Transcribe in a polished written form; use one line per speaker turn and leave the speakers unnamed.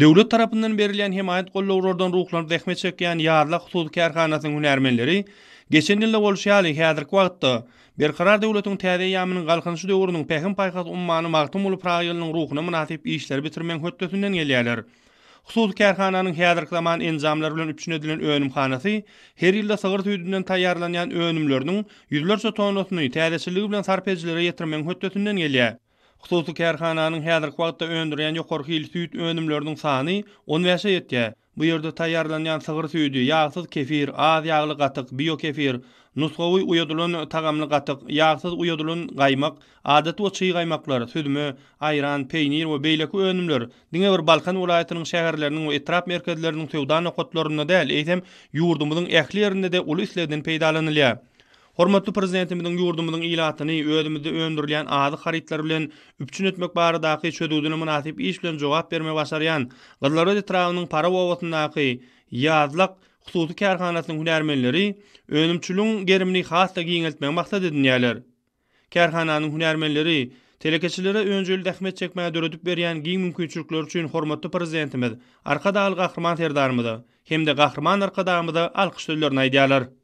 Döwlet tarapyndan berilýän himayet gollawlardan ruhlanıp zähmet çekýän ýarly husuly kärhanasynyň hünärmenleri geçen ýylda bolşýaly häzirki wagtda berkarar döwletiň täze ýamynyň galkynşy döwrüniň pähim paýhas ummany magtum bolup raýalynyň ruhyna münasip işler bitirmeň hötdesinden gelýärler. Husuly kärhananyň häzirki zaman enzamlar bilen üçin edilen önümhanasy her ýylda sygyr tüýdünden taýýarlanýan önümleriniň ýüzlerçe tonasyny täzeçiligi bilen sarp edilere ýetirmeň hötdesinden gelýär. Hususy kärhananyň häzirki wagtda öndürýän ýokarky ýyl süýt önümleriniň sany 15 ýetýär. Bu ýerde taýýarlanýan sygyr süýdi, ýagsyz kefir, az ýagly gatyk, biokefir, nusgawy uýadylan tagamly gatyk, ýagsyz uýadylan gaýmak, adaty we çyý gaýmaklar, südme, aýran, peýnir we beýleki önümler diňe bir Balkan welaýatynyň şäherleriniň we etrap merkezleriniň sowda nokatlaryna däl, eýsem ýurdumyzyň ähli ýerinde de uly islerden peýdalanylýar. Hormatly prezidentimiziň ýurdumyzyň ilatyny özümizde öndürilýän azy haritler bilen üpçün etmek baradaky çödüdüne münasip iş bilen jogap berme başarýan Gyllaröd etrawynyň para wagtyndaky ýazlyk hususy kärhanasynyň hünärmenleri önümçülüň gerimini hasda giňeltmek maksat edinýärler. Kärhananyň hünärmenleri telekeçilere öňjeli zähmet çekmäge döredip berýän giň mümkinçilikler üçin hormatly prezidentimiz arka daly gahrman serdarymyza hem de gahrman arkadamyza alkyş sözlerini aýdýarlar.